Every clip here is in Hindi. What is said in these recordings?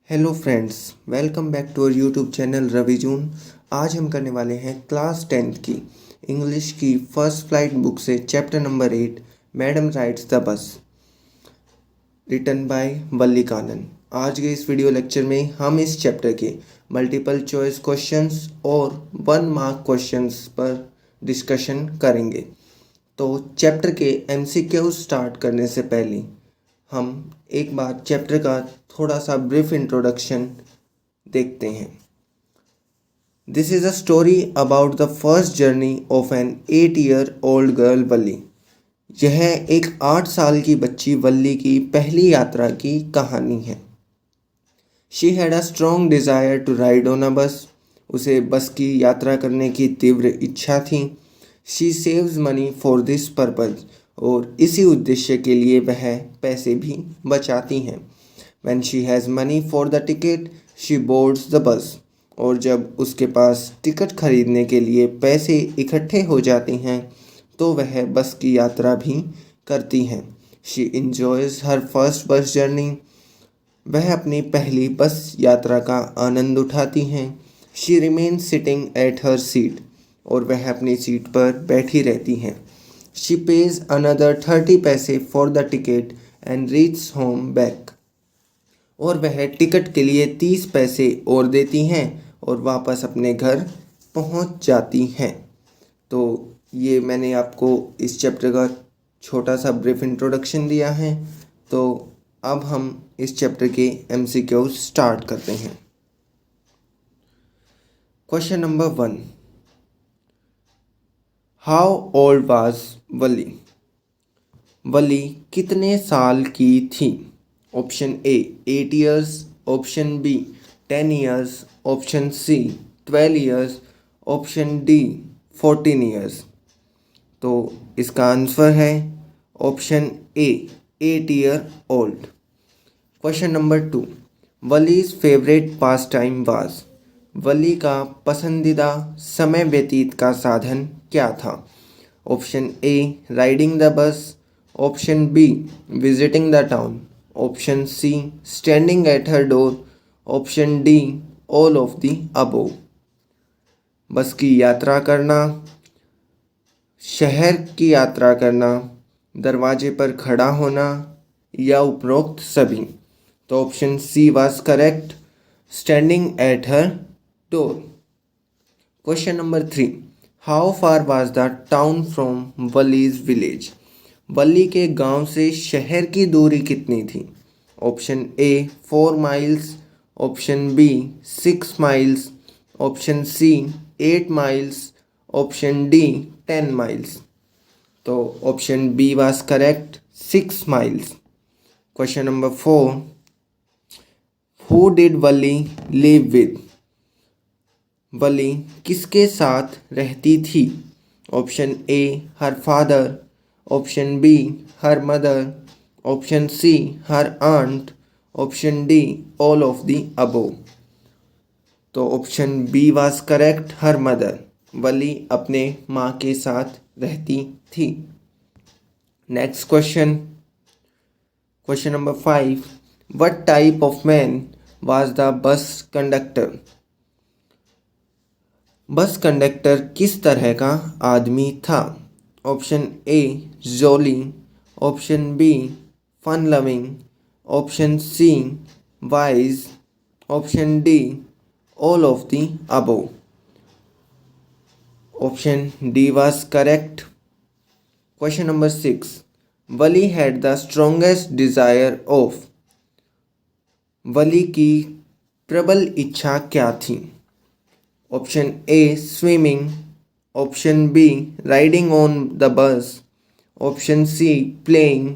Hello friends, welcome back to our YouTube channel Ravi June. आज हम करने वाले हैं क्लास 10th की इंग्लिश की फर्स्ट फ्लाइट बुक से chapter number 8 madam rides the bus, written by Valli Kannan. आज के इस वीडियो लेक्चर में हम इस चैप्टर के मल्टीपल चॉइस क्वेश्चंस और 1 मार्क क्वेश्चंस पर डिस्कशन करेंगे। तो चैप्टर के एमसीक्यू स्टार्ट करने से पहले हम एक बार चैप्टर का थोड़ा सा ब्रीफ इंट्रोडक्शन देखते हैं। This is a story about the first journey of an 8-year-old girl Valli. यह एक 8 साल की बच्ची वल्ली की पहली यात्रा की कहानी है। She had a strong desire to ride on a bus. उसे बस की यात्रा करने की तीव्र इच्छा थी। She saves money for this purpose. और इसी उद्देश्य के लिए वह पैसे भी बचाती हैं। When she has money for the ticket, she boards the bus. और जब उसके पास टिकट खरीदने के लिए पैसे इकट्ठे हो जाते हैं तो वह बस की यात्रा भी करती हैं। She enjoys her first bus journey. वह अपनी पहली बस यात्रा का आनंद उठाती हैं। She remains sitting at her seat. और वह अपनी सीट पर बैठी रहती हैं। She pays another 30 पैसे for the ticket and reaches home back. और वह टिकट के लिए 30 पैसे और देती हैं और वापस अपने घर पहुंच जाती हैं। तो ये मैंने आपको इस चैप्टर का छोटा सा ब्रीफ इंट्रोडक्शन दिया है। तो अब हम इस चैप्टर के एमसीक्यू स्टार्ट करते हैं। Question number 1, how old was Valli? Valli कितने साल की थी? Option A 8 years, option B 10 years, option C 12 years, option D 14 years। तो इसका आंसर है option A 8-year-old। Question number 2, Valli's favourite pastime was? Valli का पसंदीदा समय व्यतीत का साधन क्या था? Option A riding the bus, option B visiting the town, option C standing at her door, option D all of the above. बस की यात्रा करना, शहर की यात्रा करना, दरवाजे पर खड़ा होना या उपरोक्त सभी। तो option C was correct, standing at her door. Question number 3, how far was the town from Valli's village? Valli के गांव से शहर की दूरी कितनी थी? Option A 4 miles, option B 6 miles, option C 8 miles, option D 10 miles। तो option B was correct, 6 miles। Question number 4, who did Valli live with? Valli किसके साथ रहती थी? Option A her father, option B her mother, option C her aunt, option D all of the above. तो option B was correct, her mother. Valli अपने माँ के साथ रहती थी। Next question, question number 5, what type of man was the bus conductor? Bus conductor किस तरह का आदमी था? Option A jolly, option B fun loving, option C wise, option D all of the above. Option D was correct. Question number 6, Valli had the strongest desire of? Valli की प्रबल इच्छा क्या थी? Option A swimming, option B riding on the bus, option C playing,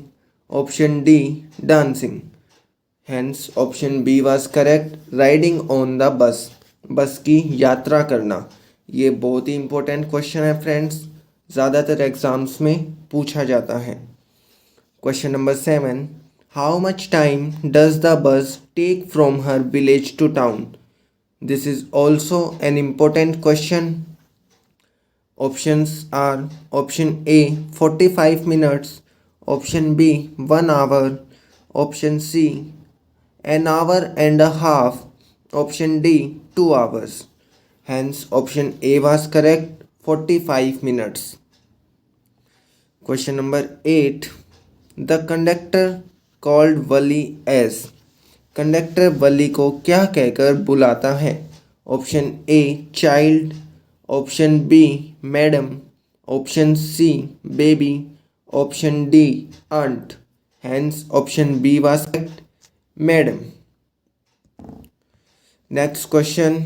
option D dancing. Hence option B was correct, riding on the bus, bus की यात्रा करना। ये बहुत ही इंपॉर्टेंट क्वेश्चन है फ्रेंड्स, ज़्यादातर एग्जाम्स में पूछा जाता है। Question number 7, how much time does the bus take from her village to town? This is also an important question. Options are option A 45 minutes, option B 1 hour, option C an hour and a half. Option D, 2 hours. Hence, option A was correct, 45 minutes. Question number 8. The conductor called Wali as. Conductor Valli को क्या कहकर बुलाता है? Option A child, option B madam, option C baby, option D aunt. Hence option B was correct, madam. Next question.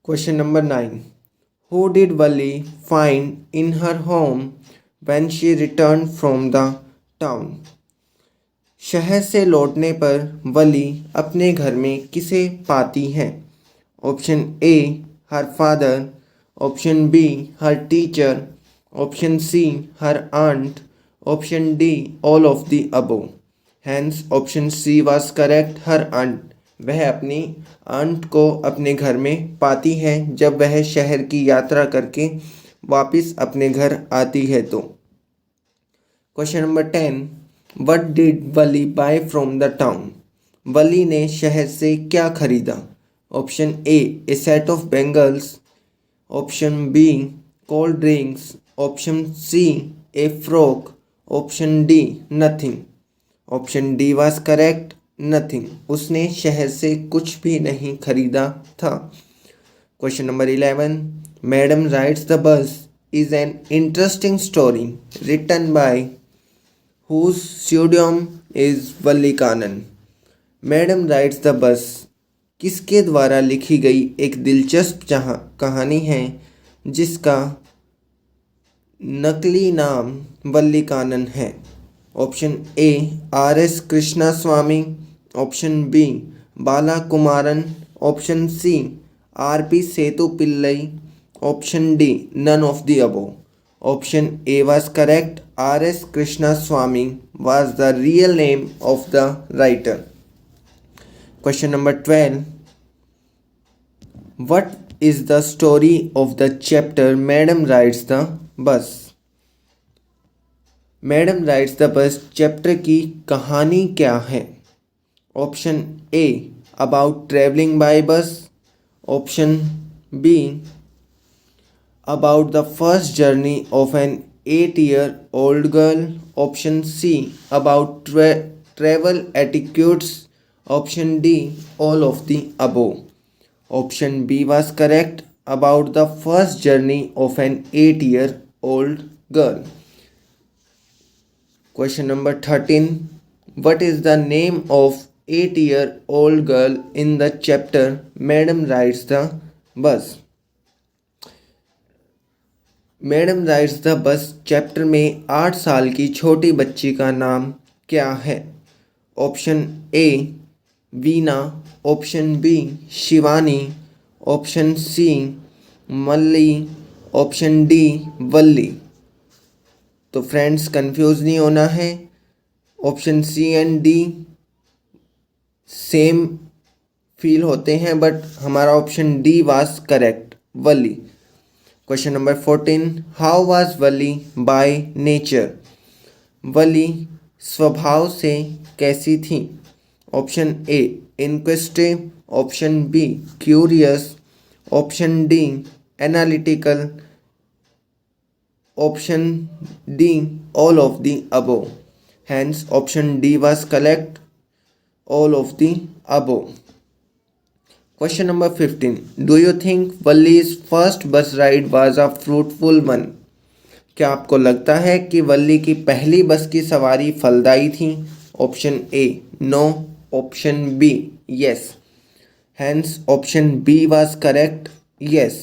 Question number 9. Who did Wali find in her home when she returned from the town? शहर से लौटने पर वली अपने घर में किसे पाती है? Option A her father, option B her teacher, option C her aunt, option D all of the above. Hence option C was correct, her aunt. वह अपनी आंट को अपने घर में पाती है जब वह शहर की यात्रा करके वापस अपने घर आती है तो. Question number 10. What did Wali buy from the town? Valli ने शहर से क्या खरीदा? Option A set of bangles, option B cold drinks, option C a frock, option D nothing. Option D was correct, nothing. उसने शहर से कुछ भी नहीं खरीदा था. Question number 11. Madam rides the bus is an interesting story written by whose pseudonym is Valli Kannan. Madam rides the बस किसके द्वारा लिखी गई एक दिलचस्प कहानी है जिसका नकली नाम वल्ली कानन है. Option A R S. Krishna Swami, option B Bala Kumaran, option C R P. Sethu Pillai, option D none of the above. Option A was correct. R.S. Krishna Swamy was the real name of the writer. Question number 12. What is the story of the chapter Madam Rides the Bus? Madam Rides the Bus chapter की कहानी क्या है? Option A about traveling by bus, option B about the first journey of an 8-year-old girl, option C about travel etiquettes, option D all of the above. Option B was correct, about the first journey of an 8-year-old girl. Question number 13. What is the name of 8-year-old girl in the chapter Madam Rides the Bus? Madam rides the bus chapter में 8 साल की छोटी बच्ची का नाम क्या है? Option A Veena, option B Shivani, option C Malli, option D Valli. तो फ्रेंड्स कंफ्यूज नहीं होना है. Option C and D same feel होते हैं बट हमारा option D was correct, Valli. Question number 14. How was Valli by nature? Valli स्वभाव से कैसी थी? Option A inquisitive, option B curious, option D analytical, option D all of the above. Hence option D was correct, all of the above. Question number 15. Do you think Wally's first bus ride was a fruitful one? क्या आपको लगता है कि वल्ली की पहली बस की सवारी फलदायी थी? Option A no, option B yes. Hence option B was correct, yes.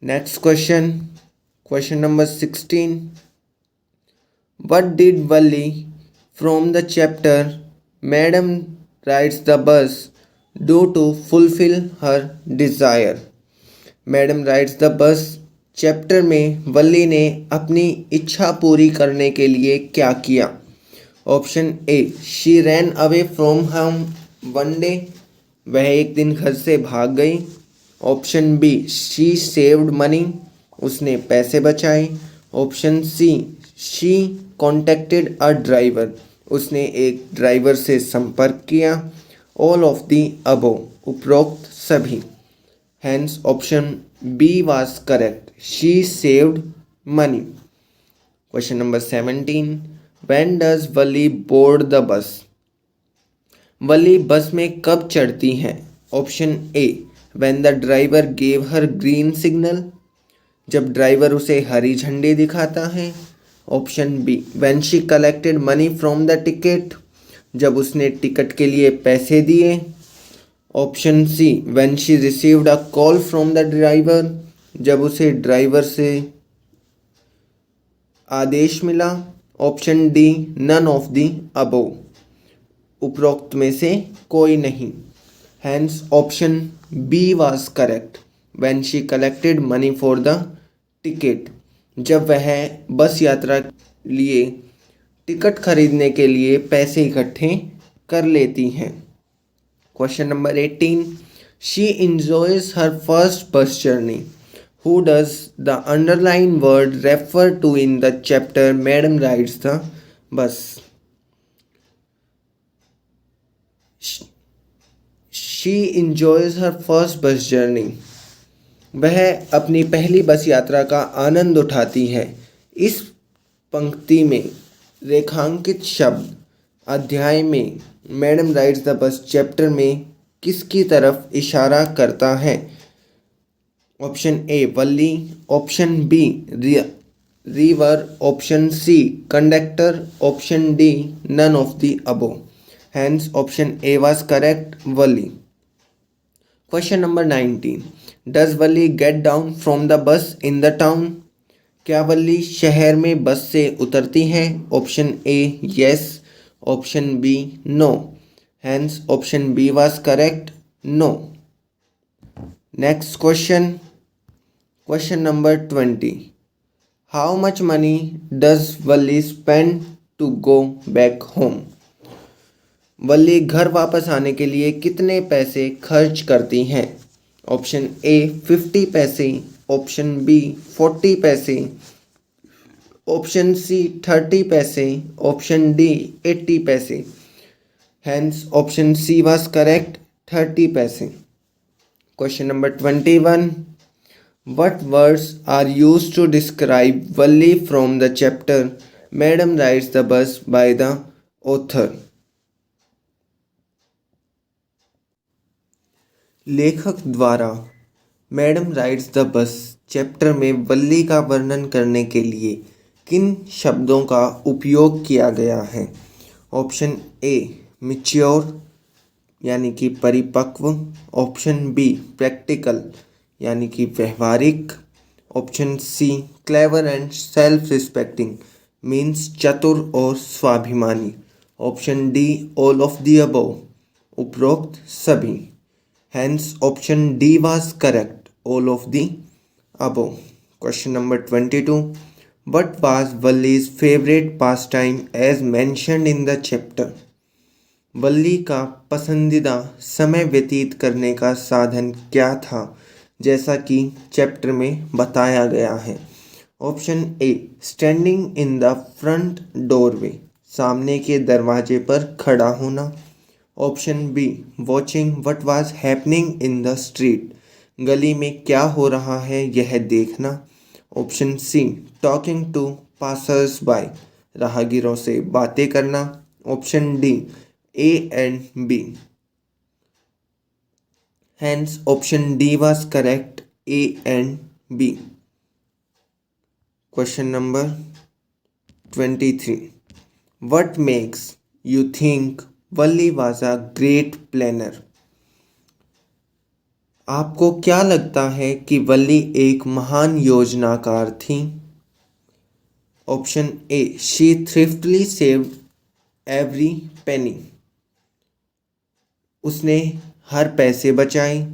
Next question. Question number 16. What did Walli from the chapter Madam Rides the Bus do to fulfill her desire? Madam rides the bus chapter में वल्ली ने अपनी इच्छा पूरी करने के लिए क्या किया? Option A she ran away from home one day, वह एक दिन घर से भाग गई. Option B she saved money, उसने पैसे बचाए. Option C she contacted a driver, उसने एक ड्राइवर से संपर्क किया। ऑल ऑफ दी अबोव, उपरोक्त सभी। Hence option B was correct, she saved money. Question number 17, when does Valli board the bus? Valli bus में कब चढ़ती हैं? Option A, when the driver gave her green signal, जब ड्राइवर उसे हरी झंडी दिखाता है। Option B, when she collected money from the ticket, जब उसने टिकट के लिए पैसे दिए। Option C, when she received a call from the driver, जब उसे ड्राइवर से आदेश मिला। Option D, none of the above, उपरोक्त में से कोई नहीं। Hence option B was correct, when she collected money for the ticket, जब वह बस यात्रा लिए टिकट खरीदने के लिए पैसे इकट्ठे कर लेती हैं। Question number 18, she enjoys her first bus journey. Who does the underlined word refer to in the chapter Madam Rides the Bus? She enjoys her first bus journey. वह अपनी पहली बस यात्रा का आनंद उठाती है। इस पंक्ति में रेखांकित शब्द अध्याय में madam rides the bus chapter में किसकी तरफ इशारा करता है? Option A, Valli. Option B, river. Option C, conductor. Option D, none of the above. Hence option A was correct, Valli. Question number 19, does Valli get down from the bus in the town? क्या वल्ली शहर में बस से उतरती हैं? Option A, yes. Option B, no. Hence option B was correct, no. Next question, question number 20, how much money does Valli spend to go back home? Valli घर वापस आने के लिए कितने पैसे खर्च करती हैं? ऑप्शन ए 50 पैसे, ऑप्शन बी 40 पैसे, ऑप्शन सी 30 पैसे, ऑप्शन डी 80 पैसे। Hence option C was correct, 30 पैसे। Question number 21, what words are used to describe Valli from the chapter madam rides the bus by the author? लेखक द्वारा madam rides the bus chapter में वल्ली का वर्णन करने के लिए किन शब्दों का उपयोग किया गया है? ऑप्शन ए, मैच्योर यानी कि परिपक्व। ऑप्शन बी, प्रैक्टिकल यानी कि व्यवहारिक। Option C, clever and self respecting means चतुर और स्वाभिमानी। Option D, all of the above, उपरोक्त सभी। Hence option D was correct, all of the above. Question number 22, what was Wally's favorite pastime as mentioned in the chapter? वल्ली का पसंदीदा समय व्यतीत करने का साधन क्या था, जैसा कि चैप्टर में बताया गया है? Option A, standing in the front doorway, सामने के दरवाजे पर खड़ा होना। Option B, watching what was happening in the street, गली में क्या हो रहा है यह देखना। Option C, talking to passers by, राहगीरों से बातें करना। Option D, A and B. Hence option D was correct, A and B. Question number 23, what makes you think Valli was a great planner? आपको क्या लगता है कि वल्ली एक महान योजनाकार थी? Option A, she thriftily saved every penny, उसने हर पैसे बचाए।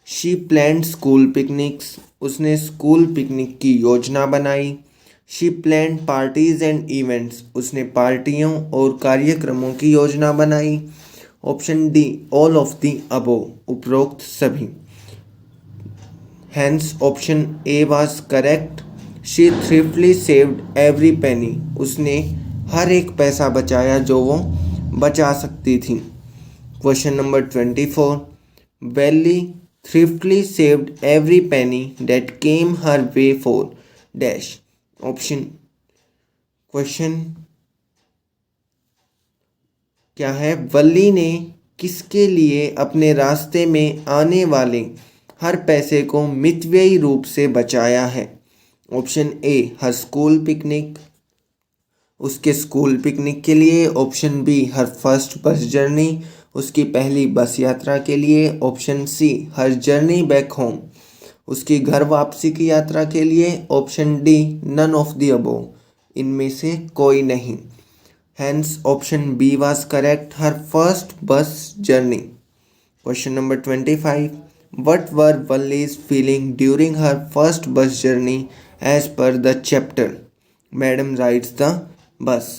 शी प्लान्ड स्कूल पिकनिक्स, उसने स्कूल पिकनिक की योजना बनाई। She planned parties and events, उसने पार्टियों और कार्यक्रमों की योजना बनाई। Option D, all of the above, उपरोक्त सभी। Hence option A was correct, she thriftily saved every penny, उसने हर एक पैसा बचाया जो वो बचा सकती थी। Question number 24, Valli thriftily saved every penny that came her way for dash. Option question क्या है? वल्ली ने किसके लिए अपने रास्ते में आने वाले हर पैसे को मितव्ययी रूप से बचाया है? Option A, her school picnic, उसके स्कूल पिकनिक के लिए। Option B, her first bus journey, उसकी पहली बस यात्रा के लिए। Option C, her journey back home, उसकी घर वापसी की यात्रा के लिए। Option D, none of the above, इनमें से कोई नहीं। Hence option B was correct, her first bus journey. Question number 25. What were Valli's feeling during her first bus journey as per the chapter Madam Rides the Bus?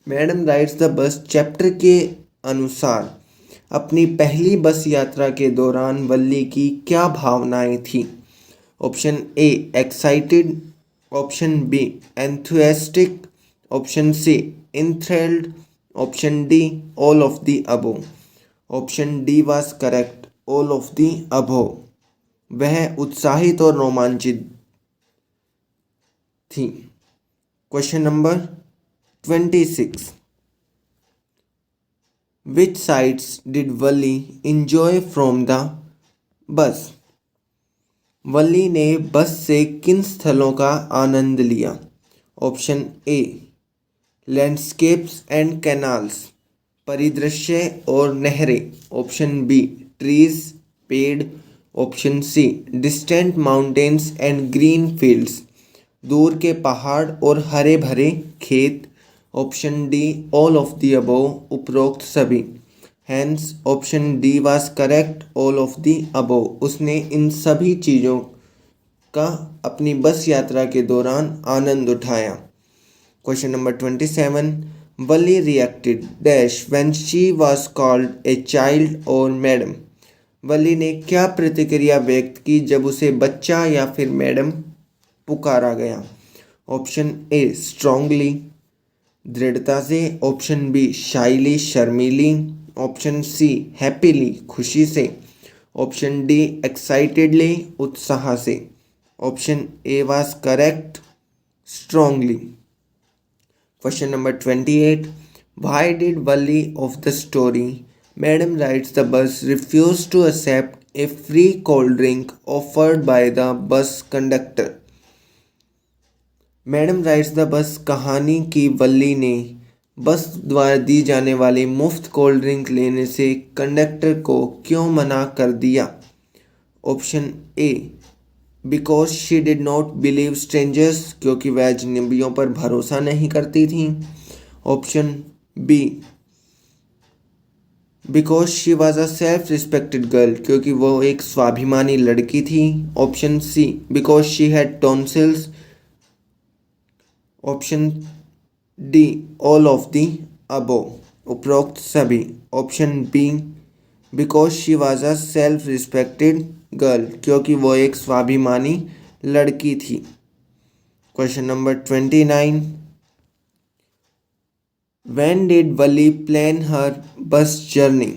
Madam Rides the Bus chapter के अनुसार अपनी पहली बस यात्रा के दौरान वल्ली की क्या भावनाएं थी? Option A, excited. Option B, enthusiastic. Option C, enthralled. Option D, all of the above. Option D was correct, all of the above. वह उत्साहित और रोमांचित थी। Question number 26. Which sights did Valli enjoy from the bus? Valli ने बस से किन स्थलों का आनंद लिया? Option A, landscapes and canals, परिदृश्य और नहरें। ऑप्शन बी, ट्रीज, पेड़। Option C, distant mountains and green fields, दूर के पहाड़ और हरे भरे खेत। Option D, all of the above, उपरोक्त सभी। Hence option D was correct, all of the above, उसने इन सभी चीज़ों का अपनी बस यात्रा के दौरान आनंद उठाया। Question number 27. Valli reacted dash when she was called a child or madam. वल्ली ने क्या प्रतिक्रिया व्यक्त की जब उसे बच्चा या फिर मैडम पुकारा गया? ऑप्शन ए, स्ट्रांगली, दृढ़ता से। ऑप्शन बी, शाइली, शर्मीली। ऑप्शन सी, हैप्पीली, खुशी से। ऑप्शन डी, एक्साइटेडली, उत्साह से। Option A was correct, strongly. Question number 28. Why did Valli of the story Madam Rides the Bus refuse to accept a free cold drink offered by the bus conductor? Madam rides the bus कहानी की वल्ली ने बस द्वारा दी जाने वाली मुफ्त कोल्ड ड्रिंक लेने से कंडक्टर को क्यों मना कर दिया? Option A, because she did not believe strangers, क्योंकि वह अजनबियों पर भरोसा नहीं करती थी। Option B, because she was a self respected girl, क्योंकि वो एक स्वाभिमानी लड़की थी। Option C, because she had tonsils. Option D, all of the above, उपरोक्त सभी। Option B, because she was a self respected girl, क्योंकि वो एक स्वाभिमानी लड़की थी। Question number 29. When did Valli plan her bus journey?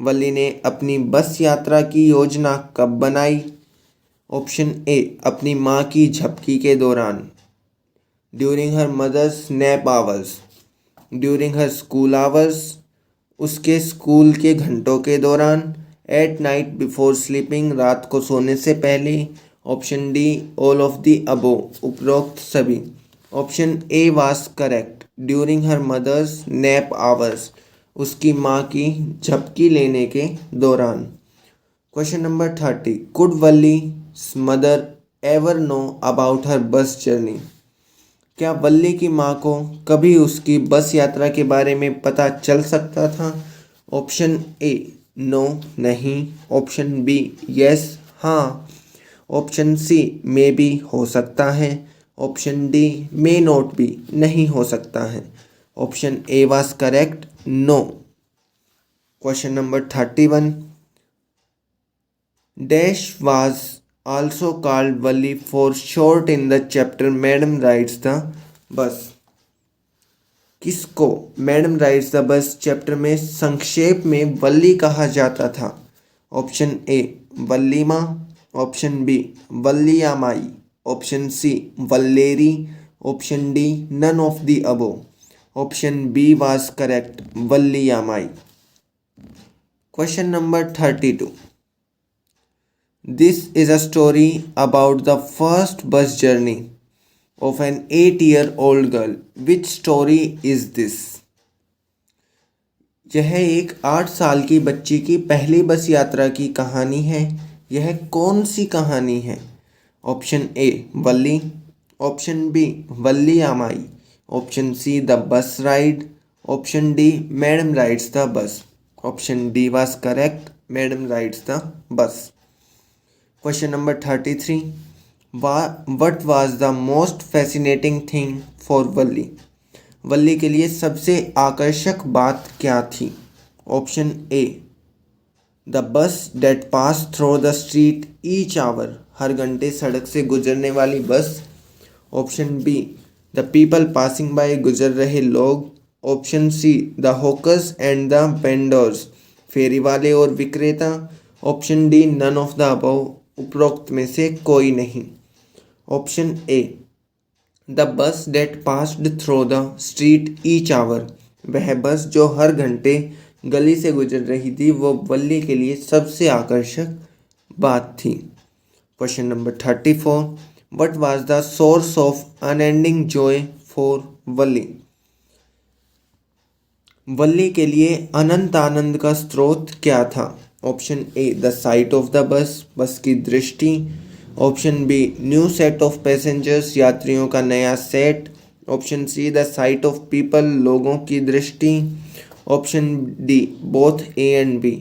वल्ली ने अपनी बस यात्रा की योजना कब बनाई? ऑप्शन ए, अपनी माँ की झपकी के दौरान, during her mother's nap hours, during her school hours, उसके स्कूल के घंटों के दौरान, एट नाइट बिफोर स्लीपिंग, रात को सोने से पहले। Option D, all of the above, उपरोक्त सभी। Option A was correct, during her mother's nap hours, उसकी माँ की झपकी लेने के दौरान। Question number 30. Could Valli's mother ever know about her bus journey? क्या वल्ली की माँ को कभी उसकी बस यात्रा के बारे में पता चल सकता था? ऑप्शन ए, नो, नहीं। ऑप्शन बी, यस, हाँ। ऑप्शन सी, मे बी, हो सकता है। Option D, may not be, नहीं हो सकता है। Option A was correct, no. Question number 31. Dash was also called Valli for short in the chapter Madam Rides the Bus. किसको madam rides the bus chapter में संक्षेप में वल्ली कहा जाता था? Option A Vallima, option B Valliammai, option C Valerie, option D none of the above. Option B was correct, Valliammai. Question number 32। This is a story about the first bus journey of an 8-year-old girl. Which story is this? यह एक 8 साल की बच्ची की पहली बस यात्रा की कहानी है। यह कौन सी कहानी है? Option A Valli, option B Valliammai, option C the bus ride, option D madam rides the bus. Option D was correct, madam rides the bus. Question number 33. What was the most fascinating thing for Valli? Valli के लिए सबसे आकर्षक बात क्या थी? Option A the bus that pass through the street each hour, हर घंटे सड़क से गुजरने वाली बस। Option B the people passing by, गुजर रहे लोग। Option C the hawkers and the vendors, फेरी वाले और विक्रेता। Option D none of the above, उपरोक्त में से कोई नहीं। Option A the bus that passed through the street each our, वह बस जो हर घंटे गली से गुजर रही थी वो वल्ली के लिए सबसे आकर्षक बात थी। Question number 34। What was the source of unending joy for Valli? Valli के लिए अनंत आनंद का स्रोत क्या था? Option A the sight of the bus, bus की दृष्टि। Option B new set of passengers, यात्रियों का नया सेट। Option C the sight of people, लोगों की दृष्टि। Option D both A and B,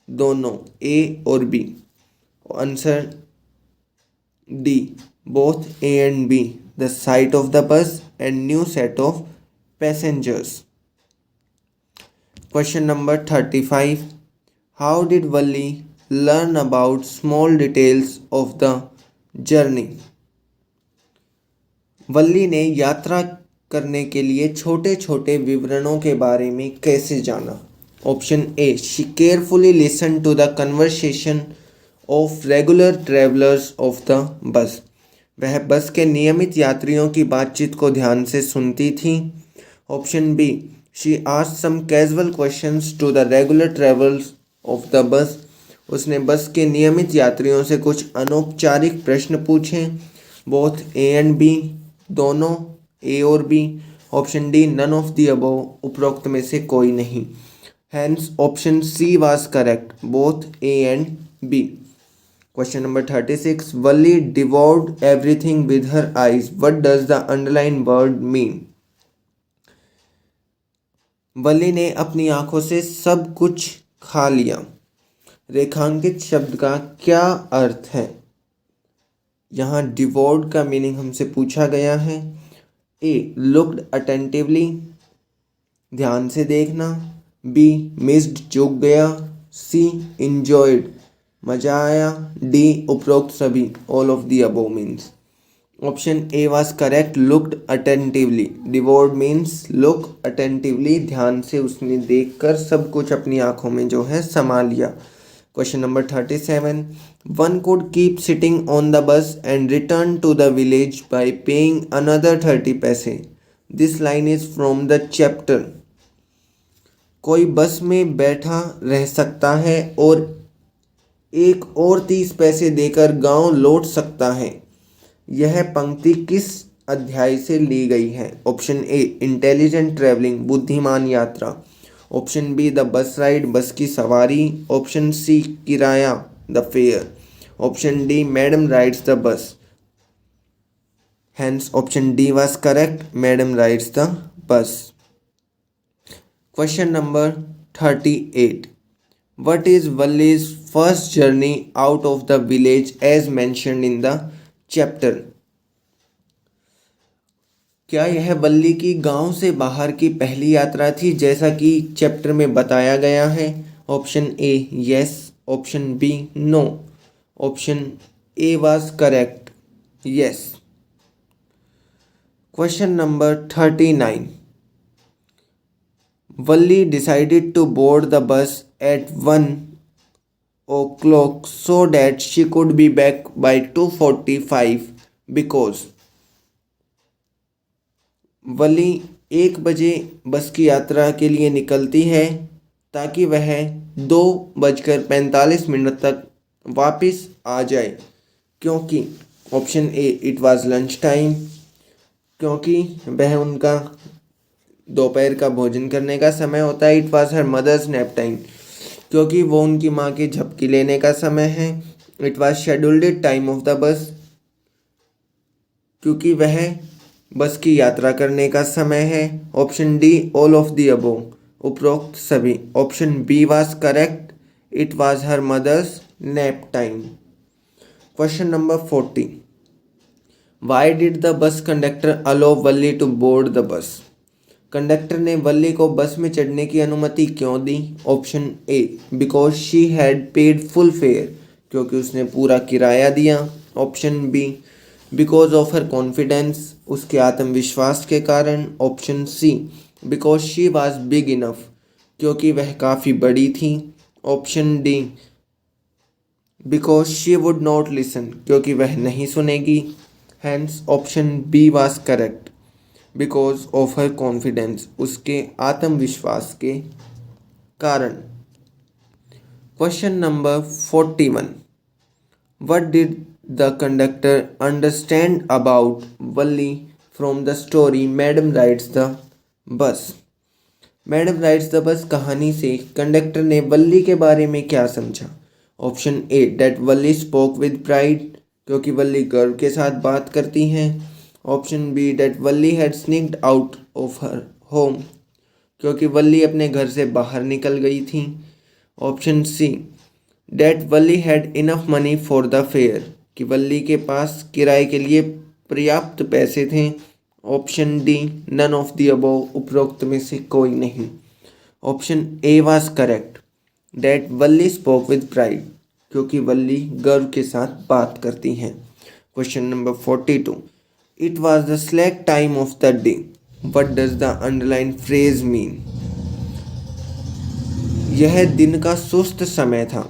दोनों ए और B. Answer D both A and B, the sight of the bus and new set of passengers. Question number 35। How did Valli learn about small details of the journey? वल्ली ने यात्रा करने के लिए छोटे छोटे विवरणों के बारे में कैसे जाना? Option A she carefully listen to the conversation of regular travellers of the bus, वह बस के नियमित यात्रियों की बातचीत को ध्यान से सुनती थी। Option B she asked some casual questions to the regular travellers of the bus, उसने बस के नियमित यात्रियों से कुछ अनौपचारिक प्रश्न पूछे। बोथ ए एंड बी, दोनों ए और B. Option D none of the above, उपरोक्त में से कोई नहीं। Hence option C was correct, both A and B. Question number 36। Valli devoured everything with her eyes, what does the underline word mean? Valli ने अपनी आंखों से सब कुछ खा लिया, रेखांकित शब्द का क्या अर्थ है? यहाँ डिवोर्ड का मीनिंग हमसे पूछा गया है। ए लुक्ड अटेंटिवली, ध्यान से देखना। बी मिस्ड, चूक गया। सी इंजॉयड, मजा आया। डी उपरोक्त सभी, all of the above means. Option A was correct, looked attentively. Devoured means look attentively, ध्यान से उसने देखकर सब कुछ अपनी आंखों में जो है समा लिया। Question number 37। One could keep sitting on the bus and return to the village by paying another 30 पैसे, this line is from the chapter. कोई बस में बैठा रह सकता है और एक और 30 पैसे देकर गांव लौट सकता है। यह पंक्ति किस अध्याय से ली गई है? ऑप्शन ए इंटेलिजेंट ट्रैवलिंग, बुद्धिमान यात्रा। Option B the bus ride, bus की सवारी। ऑप्शन सी किराया, the fare. Option D madam rides the bus. Hence option D was correct, madam rides the bus. Question number 38। What is Valli's first journey out of the village as mentioned in the chapter? क्या यह वल्ली की गांव से बाहर की पहली यात्रा थी जैसा कि चैप्टर में बताया गया है? Option A yes, option B no, option A was correct, yes. Question number 39। Valli decided to board the bus at 1 o'clock so that she could be back by 2:45 because वली 1 बजे बस की यात्रा के लिए निकलती है ताकि वह 2:45 तक वापस आ जाए। क्योंकि option A it was lunch time, क्योंकि वह उनका दोपहर का भोजन करने का समय होता है। It was her mother's nap time, क्योंकि वो उनकी माँ की झपकी लेने का समय है। It was scheduled time of the बस, क्योंकि वह बस की यात्रा करने का समय है। Option D all of the above, उपरोक्त सभी। Option B was correct, it was her mother's nap time. Question number 40, why did the bus conductor allow Valli to board the bus? Conductor ने वल्ली को बस में चढ़ने की अनुमति क्यों दी? Option A because she had paid full fare, क्योंकि उसने पूरा किराया दिया। Option B because of her confidence, उसके आत्मविश्वास के कारण। Option C because she was big enough, क्योंकि वह काफ़ी बड़ी थी। Option D because she would not listen, क्योंकि वह नहीं सुनेगी। Hence option B was correct, because of her confidence, उसके आत्मविश्वास के कारण। Question number 41, what did the conductor understand about Valli from the story madam rides the bus? Madam rides the bus कहानी से कंडक्टर ने वल्ली के बारे में क्या समझा? Option A that Valli spoke with pride, क्योंकि वल्ली गर्व के साथ बात करती हैं। Option B that Valli had sneaked out of her home, क्योंकि वल्ली अपने घर से बाहर निकल गई थी। Option C that Valli had enough money for the fare, कि वल्ली के पास किराए के लिए पर्याप्त पैसे थे। Option D none of the above, उपरोक्त में से कोई नहीं। Option A was correct, that Valli spoke with pride, क्योंकि वल्ली गर्व के साथ बात करती हैं। Question number 42, it was the slack time of the day, what does the underline phrase mean? यह दिन का सुस्त समय था,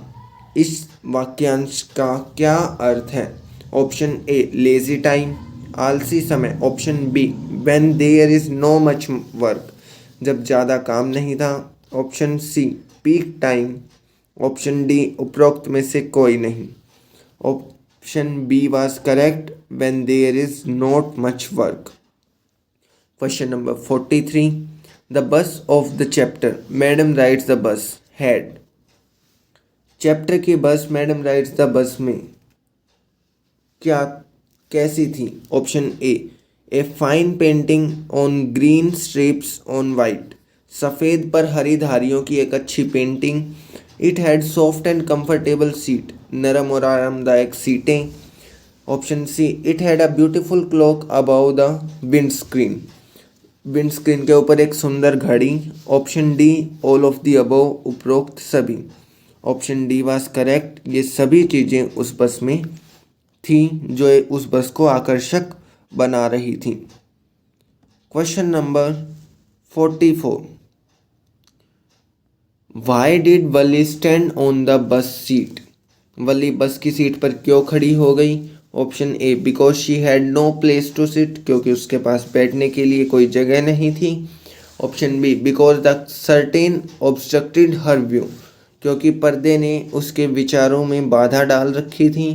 इस वाक्यांश का क्या अर्थ है? ऑप्शन ए लेजी टाइम, आलसी समय। Option B when there is no much work, जब ज़्यादा काम नहीं था। Option C peak time. Option D उपरोक्त में से कोई नहीं। Option B was correct, when there is not much work. Question number 43, the bus of the chapter madam rides the bus had. Chapter की बस मैडम राइड्स द बस में क्या कैसी थी? Option a fine painting on green strips on white, सफ़ेद पर हरी धारियों की एक अच्छी painting. It had soft and comfortable seat, नरम और आरामदायक सीटें। Option see it had a beautiful clock about the wind screen, wind screen के ऊपर एक सुंदर घड़ी। Option D all of the above, उपरोक्त सभी। ऑप्शन डी वाज करेक्ट, ये सभी चीज़ें उस बस में थी जो उस बस को आकर्षक बना रही थी। Question number 44, why did Valli stand on the bus seat? Valli bus की सीट पर क्यों खड़ी हो गई? Option A because she had no place to sit, क्योंकि उसके पास बैठने के लिए कोई जगह नहीं थी। Option B because the curtain obstructed her view, क्योंकि पर्दे ने उसके विचारों में बाधा डाल रखी थी।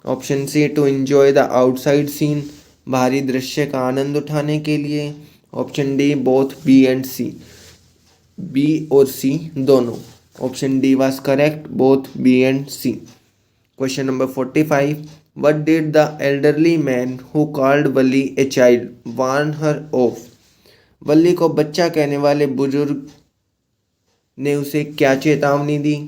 Option C to enjoy the outside scene, बाहरी दृश्य का आनंद उठाने के लिए। Option D both B and C, B और सी दोनों। Option D was correct, both B and C. Question number 45, what did the elderly man who called Valli a child warn her of? Valli को बच्चा कहने वाले बुजुर्ग ने उसे क्या चेतावनी दी?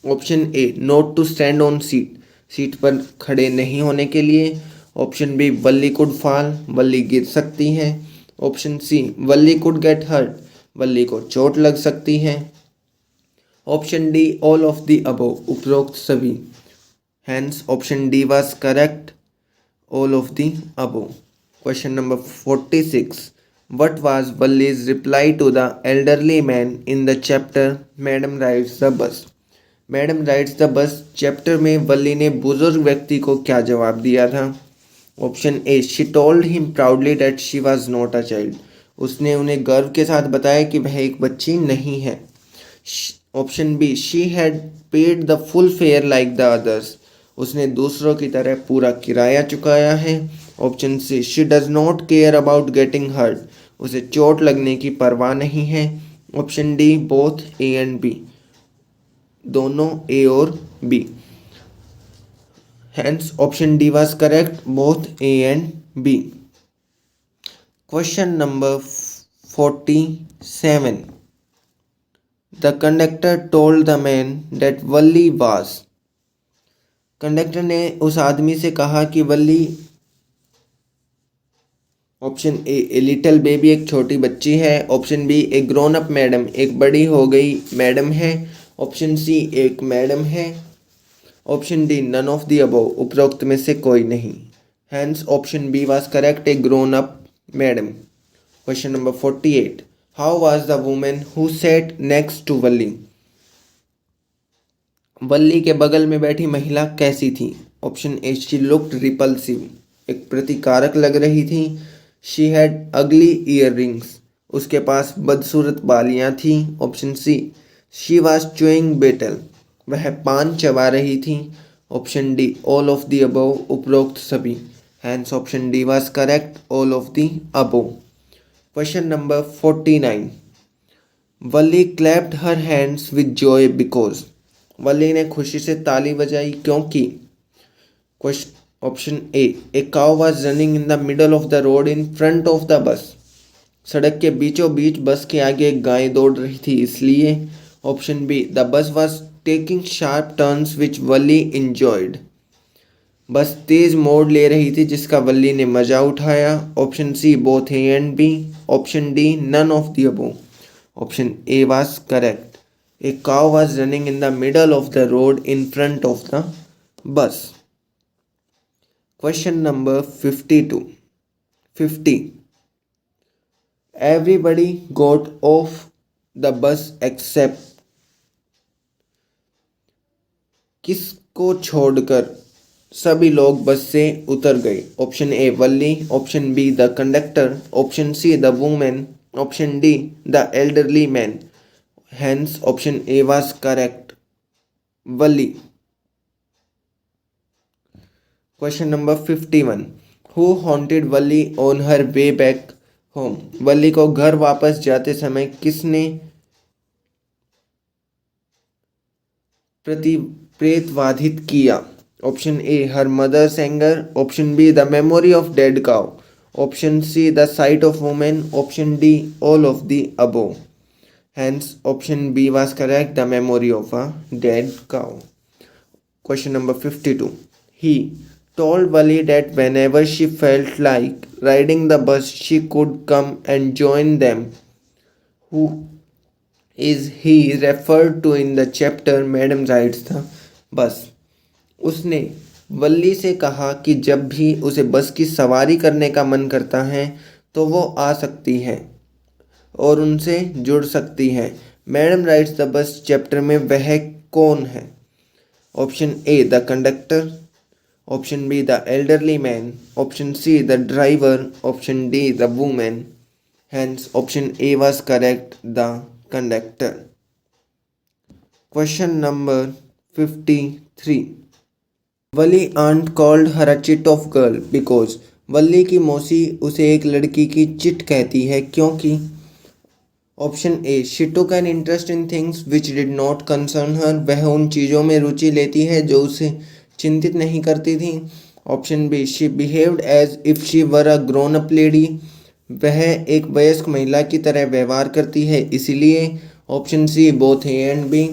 Option A not to stand on seat, seat पर खड़े नहीं होने के लिए। Option B Valli could fall, Valli गिर सकती है। Option C Valli could get hurt, Valli को चोट लग सकती है। Option D all of the above, उपरोक्त सभी। Hence option D was correct, all of the above. Question number 46, What was Valli's reply to the elderly man in the chapter Madam Rides the Bus? Madam rides the bus chapter में वल्ली ने बुजुर्ग व्यक्ति को क्या जवाब दिया था? Option A, she told him proudly that she was not a child. उसने उन्हें गर्व के साथ बताया कि वह एक बच्ची नहीं है। Option B, she had paid the full fare like the others. उसने दूसरों की तरह पूरा किराया चुकाया है। Option C, she does not care about getting hurt. उसे चोट लगने की परवाह नहीं है। Option D, both A and B, दोनों ए और B. Hence, option D was correct, both A and B. Question number 47. The conductor told the man that Valli was. Conductor ने उस आदमी से कहा कि वल्ली, ऑप्शन ए लिटिल बेबी, एक छोटी बच्ची है। ऑप्शन बी, एक ग्रोन अप मैडम, एक बड़ी हो गई मैडम है। ऑप्शन सी, एक मैडम है। Option D, none of the above, उपरोक्त में से कोई नहीं। Hence option B was correct, a grown up madam. Question number 48. How was the women who sat next to Valli? Valli के बगल में बैठी महिला कैसी थी? Option A, she looked repulsive, एक प्रतिकारक लग रही थी। She had ugly earrings, उसके पास बदसूरत बालियां थी। Option C, she was chewing battle, वह पान चबा रही थी। Option D, all of the above, उपरोक्त सभी। Hence option D was correct, all of the above. Question number 49. Valli clapped her hands with joy because. Valli ने खुशी से ताली बजाई क्योंकि। Question option A cow was running in the middle of the road in front of the bus. सड़क के बीचों बीच बस के आगे एक गाय दौड़ रही थी इसलिए। Option B, the bus was taking sharp turns which Valli enjoyed. Bus तेज मोड़ ले रही थी जिसका वल्ली ने मजा उठाया। Option C, both A and B. Option D, none of the above. Option A was correct, a cow was running in the middle of the road in front of the bus. Question number 50. Everybody got off the bus except, किसको छोड़कर सभी लोग बस से उतर गए? Option A, Valli. Option B, the conductor. Option C, the women. Option D, the elderly man. Hence option A was correct, Valli. Question number 51. Who haunted Valli on her way back home? Valli को घर वापस जाते समय किसने प्रेतवाधित किया? Option A, her mother's anger. Option B, the memory of dead cow. Option C, the sight of women. Option D, all of the above. Hence option B was correct, the memory of a dead cow. Question number 52. He told Valli that whenever she felt like riding the bus, she could come and join them. Who is he referred to in the chapter Madam Rides the Bus? उसने वल्ली से कहा कि जब भी उसे बस की सवारी करने का मन करता है तो वो आ सकती है और उनसे जुड़ सकती है। Madam rides the bus chapter में वह कौन है? Option A, the conductor. Option B, the elderly man. Option C, the driver. Option D, the women. Hence option A was correct, the conductor. Question number 53. Valli aunt called her a chit of girl because. Valli की मौसी उसे एक लड़की की चिट कहती है क्योंकि। Option A, she took an interest in things which did not concern her. वह उन चीज़ों में रुचि लेती है जो उसे चिंतित नहीं करती थी। Option B, she behaved as if she were a grown up lady. वह एक वयस्क महिला की तरह व्यवहार करती है इसीलिए। Option C, both A and B.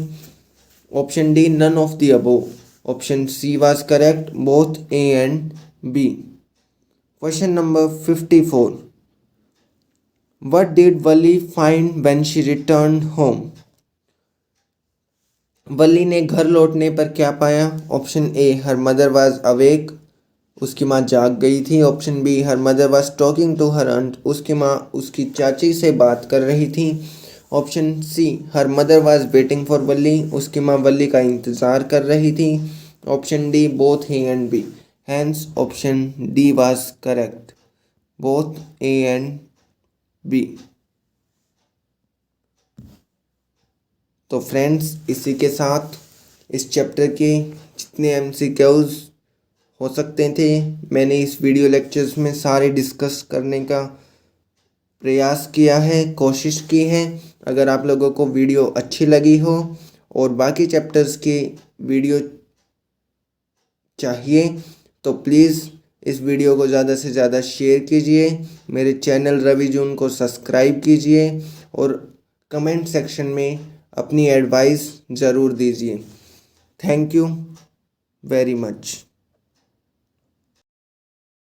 Option D, none of the above. Option C was correct, both A and B. Question number 54. What did Valli find when she returned home? Valli ने घर लौटने पर क्या पाया? Option A, her mother was awake, उसकी माँ जाग गई थी। Option B, her mother was talking to her aunt, उसकी माँ उसकी चाची से बात कर रही थी। Option C, her mother was waiting for Valli, उसकी माँ वल्ली का इंतज़ार कर रही थी। Option D, both A and B, hence option D was correct, both A and B. तो फ्रेंड्स, इसी के साथ इस चैप्टर के जितने एमसीक्यूज हो सकते थे मैंने इस वीडियो लेक्चर्स में सारे डिस्कस करने का प्रयास किया है, कोशिश की है। अगर आप लोगों को वीडियो अच्छी लगी हो और बाकी चैप्टर्स की वीडियो चाहिए तो प्लीज़ इस वीडियो को ज़्यादा से ज़्यादा शेयर कीजिए, मेरे चैनल रवि जून को सब्सक्राइब कीजिए और कमेंट सेक्शन में अपनी एडवाइस ज़रूर दीजिए। Thank you very much.